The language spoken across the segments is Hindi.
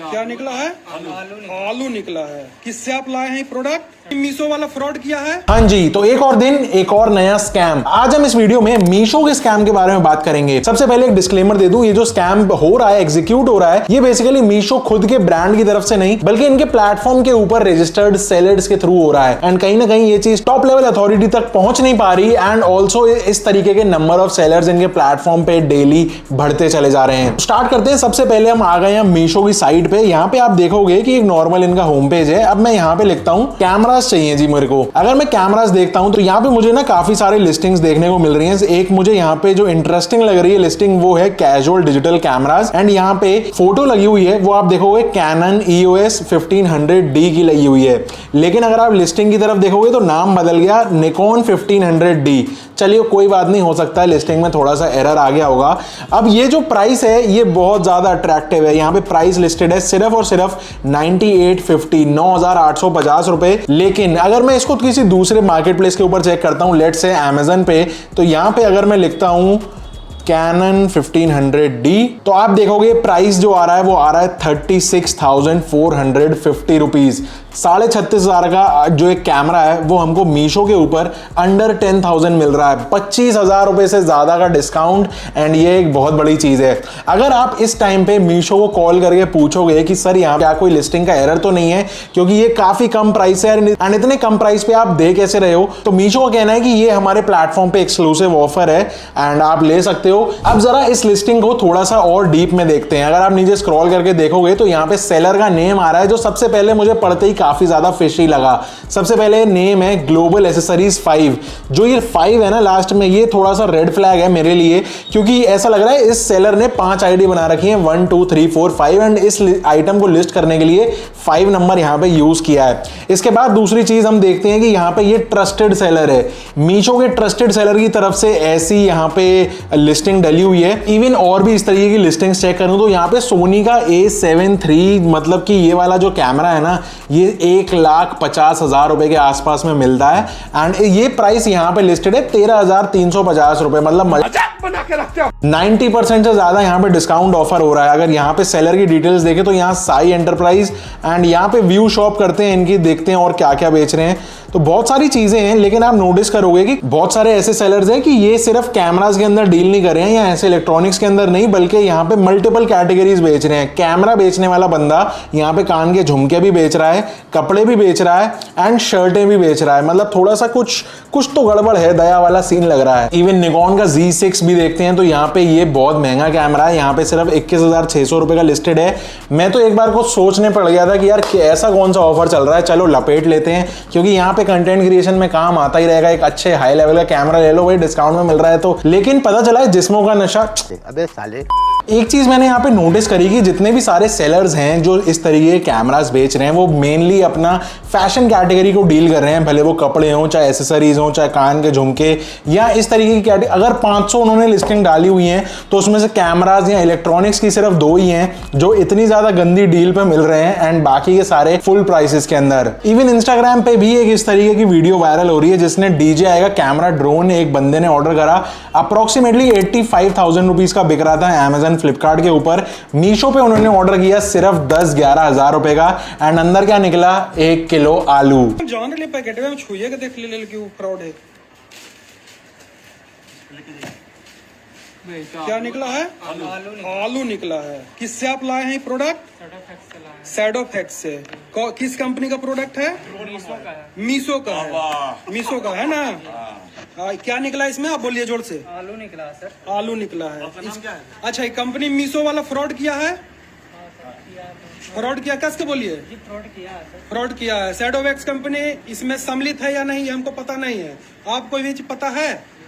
क्या निकला है? आलू निकला है। किससे आप लाए हैं ये प्रोडक्ट? मीशो वाला फ्रॉड किया है। हाँ जी, तो एक और दिन एक और नया स्कैम। आज हम इस वीडियो में मीशो के स्कैम के बारे में बात करेंगे। सबसे पहले एक डिस्क्लेमर दे दूं, ये जो स्कैम हो रहा है, एग्जीक्यूट हो रहा है, ये बेसिकली मीशो खुद के ब्रांड की तरफ से नहीं बल्कि इनके प्लेटफॉर्म के ऊपर रजिस्टर्ड सेलर्स के थ्रू हो रहा है। एंड कहीं ना कहीं ये चीज टॉप लेवल अथॉरिटी तक पहुंच नहीं पा रही। एंड ऑल्सो इस तरीके के नंबर ऑफ सेलर्स इनके प्लेटफॉर्म पे डेली बढ़ते चले जा रहे हैं। स्टार्ट करते हैं। सबसे पहले हम आ गए हैं मीशो की साइट पे। यहाँ पे आप देखोगे कि एक नॉर्मल इनका होम पेज है। अब मैं यहाँ पे लिखता हूँ कैमरास चाहिए जी मेरे को। अगर मैं कैमरास देखता हूं तो यहाँ पे मुझे ना काफी सारे लिस्टिंग्स देखने को मिल रही हैं। एक मुझे यहाँ पे जो इंटरेस्टिंग लग रही है लिस्टिंग, वो है कैजुअल डिजिटल कैमरास। एंड यहाँ पे फोटो लगी हुई है, वो आप देखोगे कैनन EOS 1500D की लगी हुई है। लेकिन अगर आप लिस्टिंग की तरफ देखोगे तो नाम बदल गया, निकॉन 1500D। चलिए कोई बात नहीं, हो सकता है लिस्टिंग में थोड़ा सा एरर आ गया होगा। अब ये जो प्राइस है ये बहुत ज्यादा अट्रैक्टिव है। यहाँ पे प्राइस लिस्टेड है सिर्फ और सिर्फ 9850, 9850 रुपए। लेकिन अगर मैं इसको किसी दूसरे मार्केट प्लेस के ऊपर चेक करता हूं, लेट्स से अमेज़न पे, तो यहां पे अगर मैं लिखता हूं कैनन 1500D तो आप देखोगे प्राइस जो आ रहा है वो आ रहा है 36,450 रुपीज। 36,500 का जो एक कैमरा है वो हमको मीशो के ऊपर अंडर 10,000 मिल रहा है। 25,000 रुपए से ज्यादा का डिस्काउंट। एंड ये एक बहुत बड़ी चीज है। अगर आप इस टाइम पे मीशो को कॉल करके पूछोगे कि सर यहाँ क्या कोई लिस्टिंग का एरर तो नहीं है, क्योंकि ये काफी कम प्राइस है एंड इतने कम प्राइस पे आप दे कैसे रहे हो, तो मीशो का कहना है कि ये हमारे प्लेटफॉर्म पे एक्सक्लूसिव ऑफर है एंड आप ले सकते हो। अब जरा इस लिस्टिंग को थोड़ा सा और डीप में देखते हैं। अगर आप नीचे स्क्रॉल करके देखोगे तो यहाँ पे सेलर का नेम आ रहा है, जो सबसे पहले मुझे पढ़ते ही काफी ज्यादा फिशी लगा। सबसे पहले नेम है ग्लोबल एसेसरीज 5। जो ये 5 है ना लास्ट में, ये थोड़ा सा रेड फ्लैग है मेरे लिए, क्योंकि ऐसा लग रहा है इस सेलर ने 5 आईडी बना रखी है, 1 2 3 4 5, एंड इस आइटम को लिस्ट करने के लिए 5 नंबर यहाँ पे यूज किया है। इसके बाद दूसरी चीज हम देखते हैं कि यहाँ पे ये ट्रस्टेड सेलर है। मीशो के ट्रस्टेड सेलर की तरफ से ऐसी यहाँ पे लिस्टिंग डली हुई है। इवन और भी इस तरीके की लिस्टिंग चेक करूं तो यहाँ पे सोनी का A7 III, मतलब कि ये वाला जो कैमरा है ना, ये 1,50,000 रुपए के आसपास में मिलता है। एंड ये प्राइस यहाँ पे लिस्टेड है 13,350 रुपए। मतलब 90% से ज्यादा यहाँ पे डिस्काउंट ऑफर हो रहा है। अगर यहाँ पे सेलर की डिटेल्स देखें तो यहाँ साई एंटरप्राइज एंड यहाँ पे व्यू शॉप करते हैं इनकी, देखते हैं और क्या क्या बेच रहे हैं। तो बहुत सारी चीजें हैं, लेकिन आप नोटिस करोगे कि बहुत सारे ऐसे सेलर्स हैं कि ये सिर्फ कैमरास के अंदर डील नहीं कर रहे हैं या ऐसे इलेक्ट्रॉनिक्स के अंदर नहीं, बल्कि यहाँ पे मल्टीपल कैटेगरीज बेच रहे हैं। कैमरा बेचने वाला बंदा यहाँ पे कान के झुमके भी बेच रहा है, कपड़े भी बेच रहा है एंड शर्टें भी बेच रहा है। मतलब थोड़ा सा कुछ तो गड़बड़ है, दया वाला सीन लग रहा है। इवन निकॉन का Z6 भी देखते हैं तो यहाँ पे ये बहुत महंगा कैमरा है, यहाँ पे सिर्फ 21,600 रुपए का लिस्टेड है। मैं तो एक बार को सोचने पड़ गया था कि यार ऐसा कौन सा ऑफर चल रहा है, चलो लपेट लेते हैं, क्योंकि यहाँ पे कंटेंट क्रिएशन में काम आता ही रहेगा। एक अच्छे हाई लेवल का कैमरा ले लो भाई, डिस्काउंट में मिल रहा है तो। लेकिन पता चला है जिस्मों का नशा। अबे साले, एक चीज मैंने यहाँ पे नोटिस करी कि जितने भी सारे सेलर्स हैं जो इस तरीके के कैमरास बेच रहे हैं, वो मेनली अपना फैशन कैटेगरी को डील कर रहे हैं। भले वो कपड़े हों, चाहे एसेसरीज हों, चाहे कान के झुमके या इस तरीके की कैटेगरी। अगर 500 उन्होंने लिस्टिंग डाली हुई है तो उसमें से कैमरास या इलेक्ट्रॉनिक्स की सिर्फ 2 ही हैं जो इतनी ज्यादा गंदी डील पे मिल रहे हैं, एंड बाकी के सारे फुल प्राइसेस के अंदर। इवन इंस्टाग्राम पे भी एक इस तरीके की वीडियो वायरल हो रही है जिसने DJI का कैमरा ड्रोन एक बंदे ने ऑर्डर करा, अप्रोक्सीमेटली 85,000 रुपीज का बिक रहा था अमेजन फ्लिपकार्ट के ऊपर। मीशो पे उन्होंने ऑर्डर किया सिर्फ 10-11 हजार रुपए का, एंड अंदर क्या निकला, 1 किलो आलू। जान ले पैकेट में छुइए के देख ले क्यों फ्रॉड है। क्या निकला है? आलू निकला है। किससे आप लाए हैं प्रोडक्ट? शैडोफैक्स से। किस कंपनी का प्रोडक्ट है? मीशो का है। मीशो का है ना। क्या निकला इसमें, आप बोलिए जोर से। आलू निकला है सर। आलू निकला है। अच्छा, ये कंपनी मीशो वाला फ्रॉड किया है? फ्रॉड किया, कसके बोलिए। फ्रॉड किया है सर। फ्रॉड किया है। शैडोफैक्स कंपनी इसमें सम्मिलित है या नहीं, ये हमको पता नहीं है। आपको ये चीज पता है?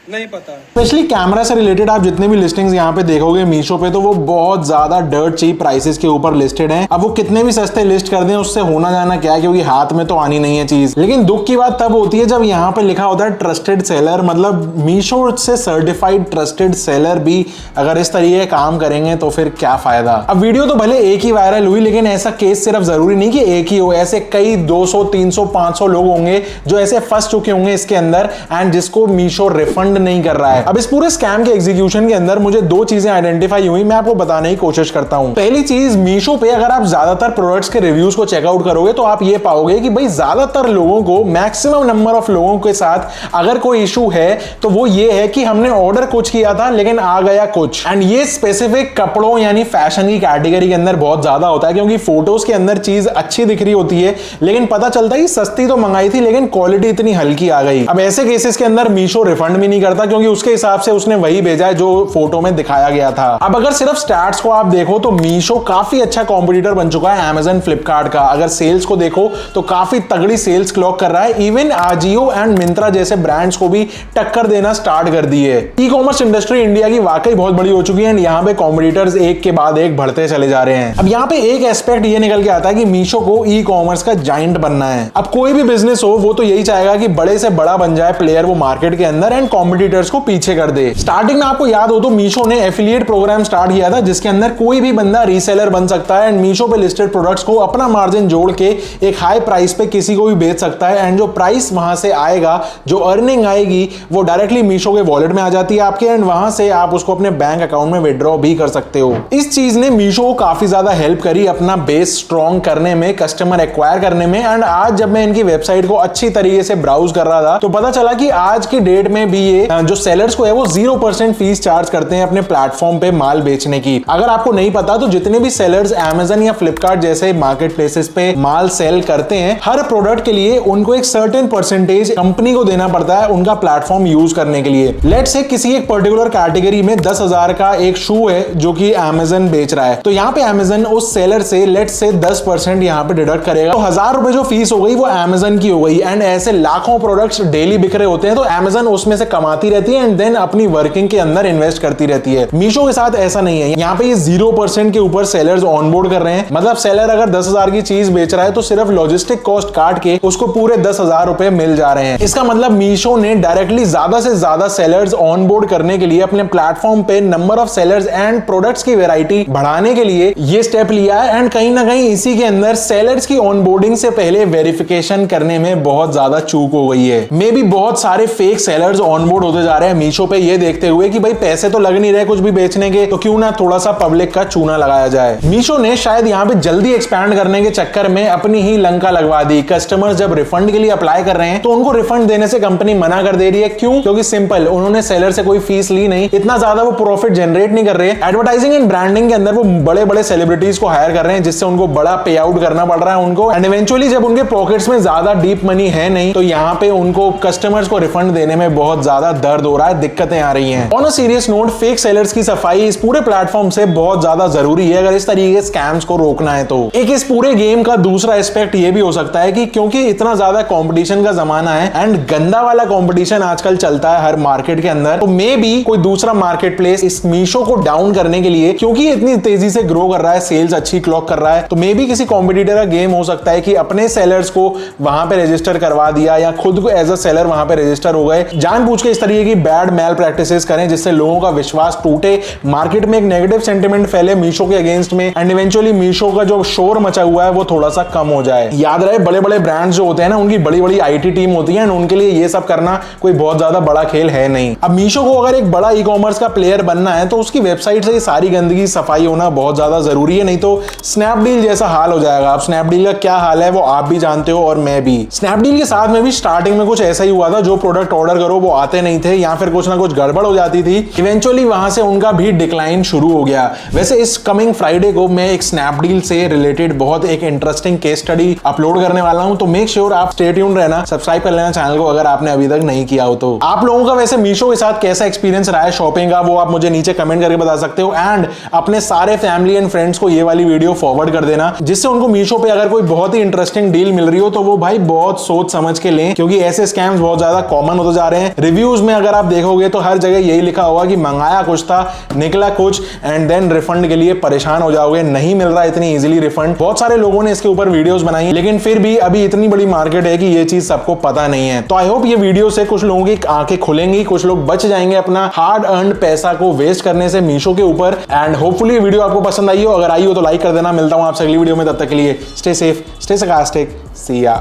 नहीं पता। स्पेशली कैमरा से रिलेटेड आप जितने भी लिस्टिंग्स यहाँ पे देखोगे मीशो पे, तो वो बहुत ज्यादा डर्ट चीप प्राइसेस के ऊपर लिस्टेड हैं। अब वो कितने भी सस्ते लिस्ट कर दें, उससे होना जाना क्या है, क्योंकि हाथ में तो आनी नहीं है चीज। लेकिन दुख की बात तब होती है जब यहाँ पे लिखा होता है ट्रस्टेड सेलर। मतलब मीशो से सर्टिफाइड ट्रस्टेड सेलर भी अगर इस तरीके काम करेंगे तो फिर क्या फायदा। अब वीडियो तो भले एक ही वायरल हुई, लेकिन ऐसा केस सिर्फ जरूरी नहीं कि एक ही हो। ऐसे कई 200, 300, 500 लोग होंगे जो ऐसे फंस चुके होंगे इसके अंदर, एंड जिसको मीशो रिफंड रिफंड नहीं कर रहा है। अब इस पूरे स्कैम के एग्जीक्यूशन के अंदर मुझे दो चीजें आइडेंटिफाई हुई, मैं आपको बताने की कोशिश करता हूं। पहली चीज, मीशो पे अगर आप ज्यादातर प्रोडक्ट्स के रिव्यूज को चेकआउट करोगे तो आप ये पाओगे कि भाई ज्यादातर लोगों को, मैक्सिमम नंबर ऑफ लोगों के साथ अगर कोई इशू है तो वो ये है कि हमने ऑर्डर कुछ किया था लेकिन आ गया कुछ। एंड ये स्पेसिफिक कपड़ों यानी फैशन की कैटेगरी के अंदर बहुत ज्यादा होता है, क्योंकि फोटोज के अंदर चीज अच्छी दिख रही होती है लेकिन पता चलता है सस्ती तो मंगाई थी लेकिन क्वालिटी इतनी हल्की आ गई। अब ऐसे केसेस के अंदर मीशो रिफंड भी नहीं करता, क्योंकि उसके हिसाब से उसने वही भेजा है जो फोटो में दिखाया गया था। अब अगर सिर्फ स्टैट्स को आप देखो तो मीशो काफी अच्छा कॉम्पिटिटर बन चुका है अमेज़न, फ्लिपकार्ट का। अगर सेल्स को देखो तो काफी तगड़ी सेल्स क्लॉक कर रहा है, इवन आजियो एंड मिंत्रा जैसे ब्रांड्स को भी टक्कर देना स्टार्ट कर दी है। ई कॉमर्स इंडस्ट्री इंडिया की वाकई बहुत बड़ी हो चुकी है एंड यहाँ पे कॉम्पिटिटर्स एक के बाद एक बढ़ते चले जा रहे हैं। अब यहाँ पे एक एस्पेक्ट ये निकल के आता है कि मीशो को ई कॉमर्स का जाइंट बनना है। अब कोई भी बिजनेस हो वो तो यही चाहेगा कि बड़े से बड़ा बन जाए प्लेयर वो मार्केट के अंदर एंड कॉम्पिटिटर्स को पीछे कर दे। स्टार्टिंग में आपको याद हो तो मीशो ने एफिलिएट प्रोग्राम स्टार्ट किया था जिसके अंदर कोई भी बंदा रीसेलर बन सकता है एंड मीशो पे लिस्टेड प्रोडक्ट्स को अपना मार्जिन जोड़ के एक हाई प्राइस पे किसी को भी बेच सकता है एंड जो प्राइस वहां से आएगा, जो अर्निंग आएगी वो डायरेक्टली मीशो के वॉलेट में आ जाती है आपके एंड वहां से आप उसको अपने बैंक अकाउंट में विड्रॉ भी कर सकते हो। इस चीज ने मीशो को काफी ज्यादा हेल्प करी अपना बेस स्ट्रॉन्ग करने में, कस्टमर एक्वायर करने में। एंड आज जब मैं इनकी वेबसाइट को अच्छी तरीके से ब्राउज कर रहा था तो पता चला कि आज की डेट में भी ये जो सेलर्स को है वो 0% फीस चार्ज करते हैं अपने प्लेटफॉर्म पे माल बेचने की। अगर आपको नहीं पता तो जितने भी सेलर्स अमेज़न या फ्लिपकार्ट जैसे मार्केट प्लेसेस पे माल सेल करते हैं, हर प्रोडक्ट के लिए उनको एक सर्टेन परसेंटेज कंपनी को देना पड़ता है उनका प्लेटफॉर्म यूज करने के लिए। लेट्स से किसी एक पर्टिकुलर कैटेगरी में 10,000 का एक शू है जो कि अमेज़न बेच रहा है, तो यहाँ पे अमेज़न उस सेलर से लेट्स से 10% यहाँ पे डिडक्ट करेगा, तो 1,000 रुपए जो फीस हो गई वो अमेज़न की हो गई। एंड ऐसे लाखों प्रोडक्ट्स डेली बिक रहे होते हैं तो अमेज़न उसमें से कमाती रहती है एंड देन अपनी वर्किंग के अंदर इन्वेस्ट करती रहती है। मीशो के साथ ऐसा नहीं है, यहाँ पे ये 0% के ऊपर सेलर्स ऑनबोर्ड कर रहे हैं। मतलब सेलर अगर 10,000 की चीज बेच रहा है तो सिर्फ लॉजिस्टिक कॉस्ट काट के उसको पूरे 10,000 रुपए मिल जा रहे हैं। इसका मतलब मीशो ने डायरेक्टली ज्यादा से ज्यादा सेलर्स ऑनबोर्ड करने के लिए अपने प्लेटफॉर्म पे number of sellers and products की वैरायटी बढ़ाने के लिए ये स्टेप लिया है एंड कहीं ना कहीं इसी के अंदर सेलर्स की ऑनबोर्डिंग से पहले वेरिफिकेशन करने में बहुत ज्यादा चूक हो गई है। मे बी बहुत सारे फेक सेलर्स ऑनबोर्ड होते जा रहे हैं मीशो पे ये देखते हुए कि भाई पैसे तो लग नहीं रहे कुछ भी बेचने के, तो क्यों ना थोड़ा सा पब्लिक का चूना लगाया जाए। मीशो ने शायद यहाँ पे जल्दी एक्सपैंड करने के चक्कर में अपनी ही लंका लगवा दी। कस्टमर्स जब रिफंड के लिए अप्लाई कर रहे हैं तो उनको रिफंड देने से कंपनी मना कर दे रही है। क्यों? क्योंकि सिंपल, उन्होंने सेलर से कोई फीस ली नहीं, इतना ज्यादा वो प्रॉफिट जनरेट नहीं कर रहे हैं। एडवर्टाइजिंग एंड ब्रांडिंग के अंदर वो बड़े बड़े सेलिब्रिटीज को हायर कर रहे हैं जिससे उनको बड़ा पे आउट करना पड़ रहा है उनको एंड इवेंचुअली जब उनके पॉकेट्स में ज्यादा डीप मनी है नहीं तो यहाँ पे उनको कस्टमर्स को रिफंड देने में बहुत ज्यादा दर्द हो रहा है, दिक्कतें आ रही हैं। On a serious note, fake sellers की सफाई इस पूरे प्लेटफॉर्म से बहुत ज्यादा जरूरी है अगर इस तरीके के स्कैम्स को रोकना है तो। एक इस पूरे गेम का दूसरा एस्पेक्ट ये भी हो सकता है कि क्योंकि इतना ज्यादा कंपटीशन का जमाना है एंड गंदा वाला कंपटीशन आजकल चलता है हर मार्केट के अंदर, तो मे बी कोई दूसरा मार्केट प्लेस इस मीशो को डाउन करने के लिए, क्योंकि इतनी तेजी से ग्रो कर रहा है, सेल्स अच्छी क्लॉक कर रहा है, तो मे बी किसी कॉम्पिटिटर का गेम हो सकता है कि अपने सेलर्स को वहां पे रजिस्टर करवा दिया या खुद को एज अ सेलर वहां पे रजिस्टर हो गए, जानबूझ के इस तरीके की बैड मैल प्रैक्टिसेस करें जिससे लोगों का विश्वास टूटे, मार्केट में एक नेगेटिव सेंटिमेंट फैले मीशो के अगेंस्ट में एंड इवेंचुअली मीशो का जो शोर मचा हुआ है वो थोड़ा सा कम हो जाए। याद रहे, बड़े बड़े ब्रांड्स जो होते हैं ना उनकी बड़ी बड़ी आईटी टीम होती है, उनके लिए ये सब करना कोई बहुत ज्यादा बड़ा खेल है नहीं। अब मीशो को अगर एक बड़ा ई कॉमर्स का प्लेयर बनना है तो उसकी वेबसाइट से ये सारी गंदगी सफाई होना बहुत ज्यादा जरूरी है, नहीं तो स्नैपडील जैसा हाल हो जाएगा। अब स्नैपडील का क्या हाल है वो आप भी जानते हो और मैं भी। स्नैपडील के साथ में भी स्टार्टिंग में कुछ ऐसा ही हुआ था, जो प्रोडक्ट ऑर्डर करो वो आते नहीं थे या फिर कुछ ना कुछ गड़बड़ हो जाती थी, इवेंचुअली वहां से उनका भी डिक्लाइन शुरू हो गया। वैसे इस कमिंग फ्राइडे को मैं एक स्नैपडील से रिलेटेड बहुत एक इंटरेस्टिंग केस स्टडी अपलोड करने वाला हूं, तो मेक श्योर आप स्टे ट्यून्ड रहना, सब्सक्राइब कर लेना चैनल को अगर आपने अभी तक नहीं किया हो तो। आप लोगों का वैसे मीशो के साथ कैसा एक्सपीरियंस रहा है शॉपिंग का, वो आप मुझे नीचे कमेंट करके बता सकते हो एंड अपने सारे फैमिली एंड फ्रेंड्स को ये वाली वीडियो फॉरवर्ड कर देना, जिससे उनको मीशो पे अगर कोई बहुत ही इंटरेस्टिंग डील मिल रही हो तो वो भाई बहुत सोच समझ के लें, क्योंकि ऐसे स्कैम्स बहुत ज्यादा कॉमन होते जा रहे हैं। रिव्यूज में अगर आप देखोगे तो हर जगह यही लिखा होगा कि मंगाया कुछ था, निकला कुछ एंड देन रिफंड के लिए परेशान हो जाओगे, नहीं मिल रहा इतनी इजीली रिफंड। बहुत सारे लोगों ने इसके ऊपर वीडियोस बनाई, लेकिन फिर भी अभी इतनी बड़ी मार्केट है कि ये चीज सबको पता नहीं है। तो आई होप ये वीडियो से कुछ लोगों की आंखें खुलेंगी, कुछ लोग बच जाएंगे अपना हार्ड अर्न्ड पैसा को वेस्ट करने से मीशो के ऊपर। एंड होपफुली ये वीडियो आपको पसंद आई हो, अगर आई हो तो लाइक कर देना। मिलता हूं आपसे अगली वीडियो में, तब तक के लिए stay safe, stay sarcastic, see ya।